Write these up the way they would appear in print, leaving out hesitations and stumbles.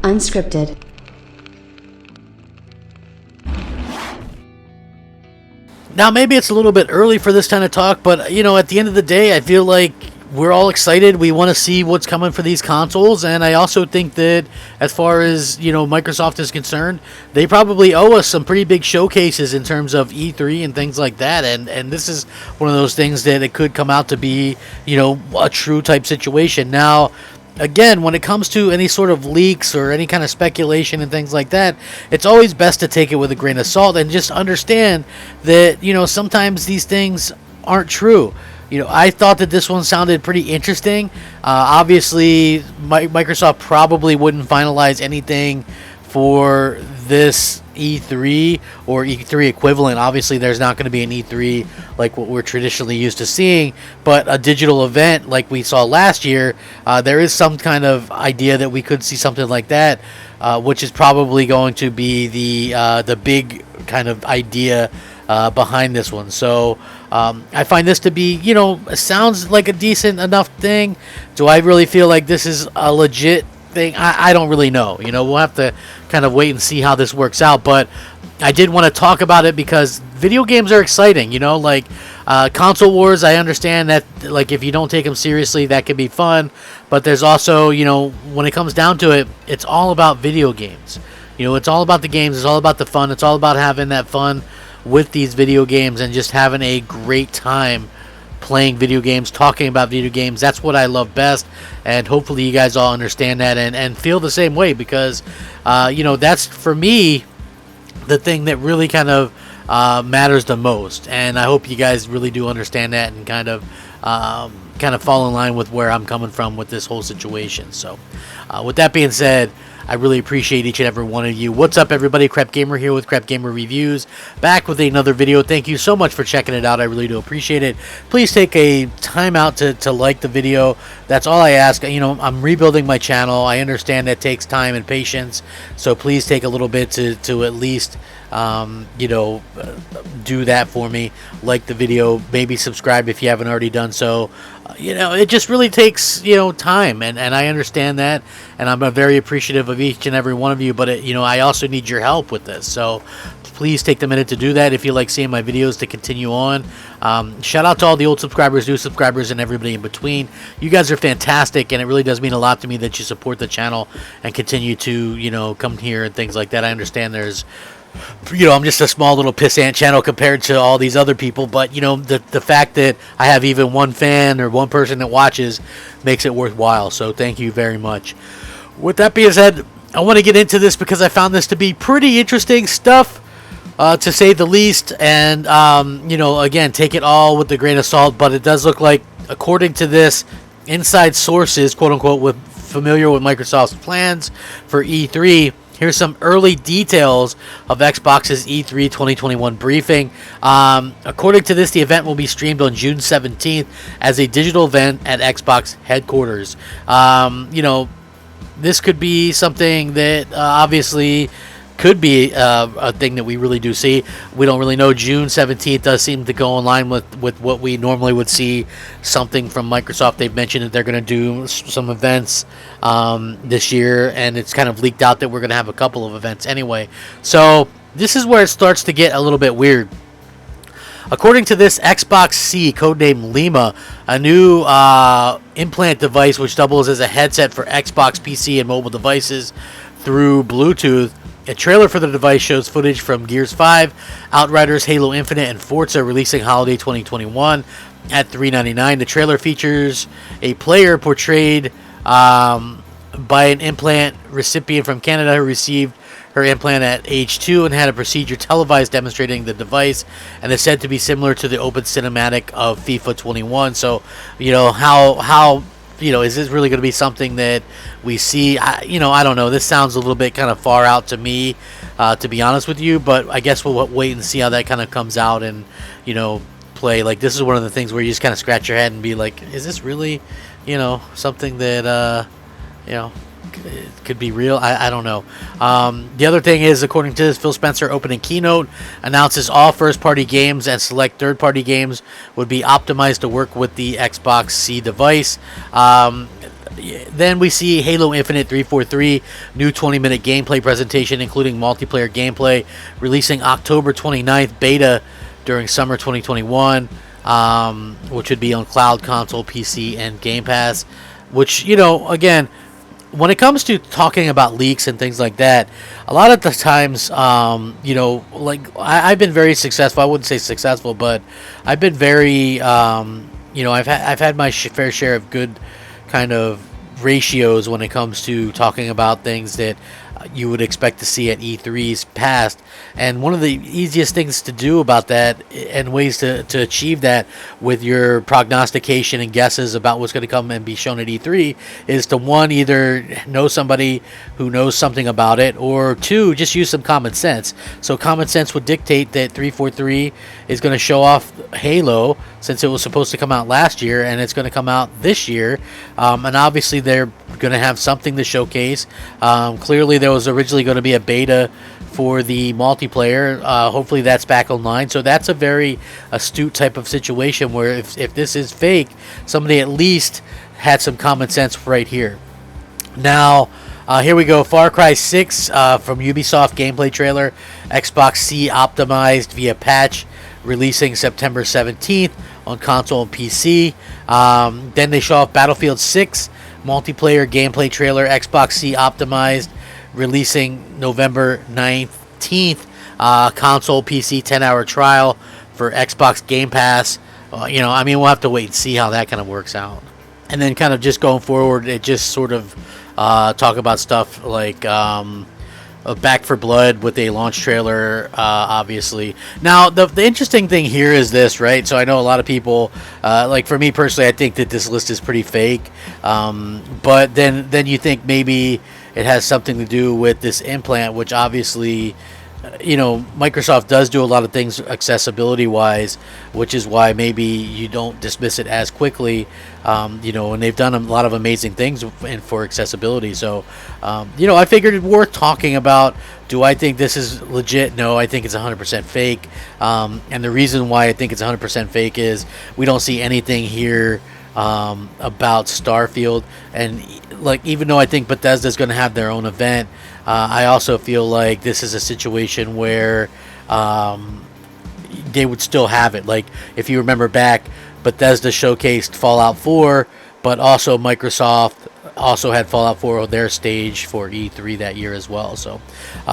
Unscripted. Now, maybe it's a little bit early for this kind of talk, but, you know, at the end of the day, I feel like we're all excited. We want to see what's coming for these consoles, and I also think that as far as, you know, Microsoft is concerned, they probably owe us some pretty big showcases in terms of E3 and things like that, and this is one of those things that it could come out to be, you know, a true type situation. Now, again, when it comes to any sort of leaks or any kind of speculation and things like that, it's always best to take it with a grain of salt and just understand that, you know, sometimes these things aren't true. You know, I thought that this one sounded pretty interesting. Obviously, Microsoft probably wouldn't finalize anything for this E3 or E3 equivalent. Obviously, there's not going to be an E3 like what we're traditionally used to seeing, but a digital event like we saw last year, there is some kind of idea that we could see something like that, which is probably going to be the big kind of idea behind this one. So I find this to be, you know, sounds like a decent enough thing. Do I really feel like this is a legit thing? I don't really know. You know, we'll have to kind of wait and see how this works out. But I did want to talk about it because video games are exciting. You know, like console wars, I understand that, like, if you don't take them seriously, that can be fun. But there's also, you know, when it comes down to it, it's all about video games. You know, it's all about the games. It's all about the fun. It's all about having that fun with these video games and just having a great time playing video games, talking about video games. That's what I love best, and hopefully you guys all understand that and feel the same way, because you know, that's for me the thing that really kind of matters the most, and I hope you guys really do understand that and kind of fall in line with where I'm coming from with this whole situation. So with that being said, I really appreciate each and every one of you. What's up, everybody? Crapgamer here with Crapgamer Reviews, back with another video. Thank you so much for checking it out. I really do appreciate it. Please take a time out to like the video. That's all I ask. You know, I'm rebuilding my channel. I understand that takes time and patience, so please take a little bit to at least you know, do that for me. Like the video, maybe subscribe if you haven't already done so. You know, it just really takes, you know, time, and I understand that, and I'm very appreciative of each and every one of you, but you know, I also need your help with this, so please take the minute to do that if you like seeing my videos to continue on. Shout out to all the old subscribers, new subscribers, and everybody in between. You guys are fantastic, and it really does mean a lot to me that you support the channel and continue to, you know, come here and things like that. I understand there's, you know, I'm just a small little pissant channel compared to all these other people, but, you know, the fact that I have even one fan or one person that watches makes it worthwhile, so thank you very much. With that being said, I want to get into this because I found this to be pretty interesting stuff, to say the least, and, you know, again, take it all with a grain of salt, but it does look like, according to this, inside sources, quote-unquote, familiar with Microsoft's plans for E3, here's some early details of Xbox's E3 2021 briefing. According to this, the event will be streamed on June 17th as a digital event at Xbox headquarters. You know, this could be something that obviously could be a thing that we really do see. We don't really know. June 17th does seem to go in line with what we normally would see, something from Microsoft. They've mentioned that they're going to do some events this year, and it's kind of leaked out that we're going to have a couple of events anyway. So this is where it starts to get a little bit weird. According to this, Xbox C, codenamed Lima, a new implant device which doubles as a headset for Xbox PC and mobile devices through Bluetooth. A trailer for the device shows footage from Gears 5, Outriders, Halo Infinite, and Forza releasing holiday 2021 at $3.99. The trailer features a player portrayed by an implant recipient from Canada who received her implant at age 2 and had a procedure televised demonstrating the device, and is said to be similar to the open cinematic of FIFA 21. So, you know, how you know, is this really going to be something that we see? You know, I don't know. This sounds a little bit kind of far out to me, to be honest with you. But I guess we'll wait and see how that kind of comes out and, you know, play. Like, this is one of the things where you just kind of scratch your head and be like, is this really, you know, something that, you know, could be real? I don't know. The other thing is, according to this, Phil Spencer opening keynote announces all first-party games and select third-party games would be optimized to work with the Xbox C device. then we see Halo Infinite 343, new 20-minute gameplay presentation, including multiplayer gameplay, releasing October 29th, beta during summer 2021, which would be on cloud, console, PC, and Game Pass. Which, again, when it comes to talking about leaks and things like that, a lot of the times, I've been very successful. I wouldn't say successful, but I've been very, I've had my fair share of good kind of ratios when it comes to talking about things that you would expect to see at E3's past. And one of the easiest things to do about that, and ways to achieve that with your prognostication and guesses about what's going to come and be shown at E3, is to, one, either know somebody who knows something about it, or two, just use some common sense. So common sense would dictate that 343 is going to show off Halo, since it was supposed to come out last year and it's going to come out this year. And obviously they're going to have something to showcase. Clearly there was originally going to be a beta for the multiplayer. Hopefully that's back online. So that's a very astute type of situation where if this is fake, somebody at least had some common sense right here. Now, here we go. Far Cry 6 from Ubisoft gameplay trailer. Xbox C optimized via patch, releasing September 17th on console and PC. Then they show off Battlefield 6 multiplayer gameplay trailer. Xbox C optimized, releasing November 19th. Console, PC 10-hour trial for Xbox Game Pass. We'll have to wait and see how that kind of works out. And then kind of just going forward, it just sort of talk about stuff like Back for Blood with a launch trailer, obviously. Now, the interesting thing here is this, right? So I know a lot of people, like for me personally, I think that this list is pretty fake. But then you think maybe it has something to do with this implant, which obviously, Microsoft does do a lot of things accessibility-wise, which is why maybe you don't dismiss it as quickly, and they've done a lot of amazing things for accessibility. So, I figured it worth talking about. Do I think this is legit? No, I think it's 100% fake. And the reason why I think it's 100% fake is we don't see anything here about Starfield. And even though I think Bethesda's going to have their own event, I also feel like this is a situation where they would still have it. Like, if you remember back, Bethesda showcased Fallout 4, but also Microsoft also had Fallout 4 on their stage for E3 that year as well. So,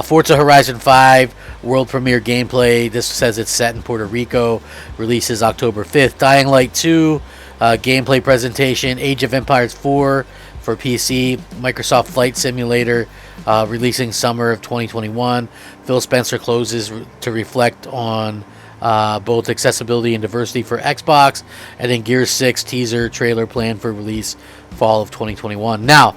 Forza Horizon 5 world premiere gameplay. This says it's set in Puerto Rico. Releases October 5th. Dying Light 2 gameplay presentation. Age of Empires 4 for PC. Microsoft Flight Simulator releasing summer of 2021. Phil Spencer closes to reflect on both accessibility and diversity for Xbox. And then Gears 6 teaser trailer planned for release fall of 2021. Now,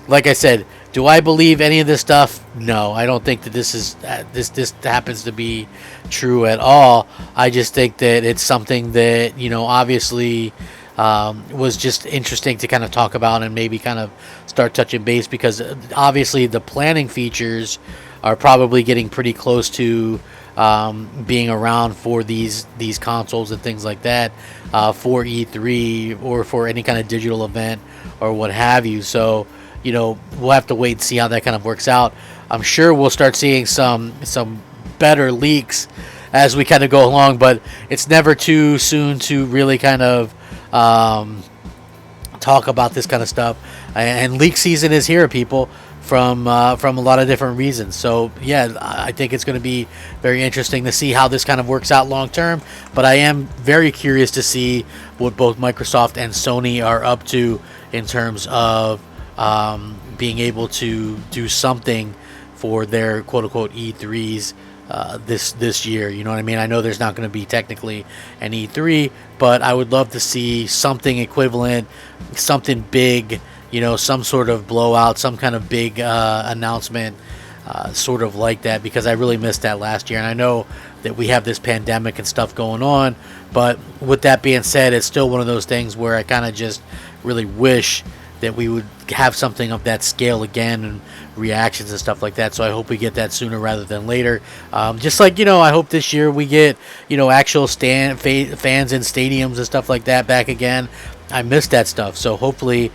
like I said, do I believe any of this stuff? No, I don't think that this is this happens to be true at all. I just think that it's something that, obviously was just interesting to kind of talk about and maybe kind of start touching base, because obviously the planning features are probably getting pretty close to being around for these consoles and things like that for E3 or for any kind of digital event or what have you. So, we'll have to wait and see how that kind of works out. I'm sure we'll start seeing some better leaks as we kind of go along, but it's never too soon to really kind of talk about this kind of stuff. And leak season is here, people, from a lot of different reasons. So yeah, I think it's going to be very interesting to see how this kind of works out long term. But I am very curious to see what both Microsoft and Sony are up to in terms of being able to do something for their quote unquote E3s this year. You know what I mean? I know there's not going to be technically an E3, but I would love to see something equivalent, something big, some sort of blowout, some kind of big announcement, sort of like that, because I really missed that last year. And I know that we have this pandemic and stuff going on, but with that being said, it's still one of those things where I kind of just really wish that we would have something of that scale again, and reactions and stuff like that. So I hope we get that sooner rather than later. Just like, I hope this year we get, actual fans in stadiums and stuff like that back again. I miss that stuff. So hopefully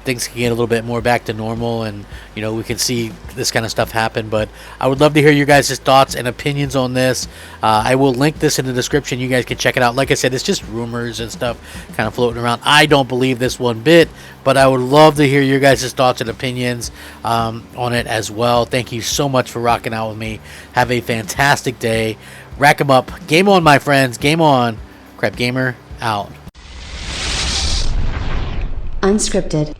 things can get a little bit more back to normal, and we can see this kind of stuff happen. But I would love to hear your guys' thoughts and opinions on this. I will link this in the description. You guys can check it out. Like I said, it's just rumors and stuff kind of floating around. I don't believe this one bit, but I would love to hear your guys' thoughts and opinions on it as well. Thank you so much for rocking out with me. Have a fantastic day. Rack 'em up. Game on, my friends. Game on. Crapgamer out. Unscripted.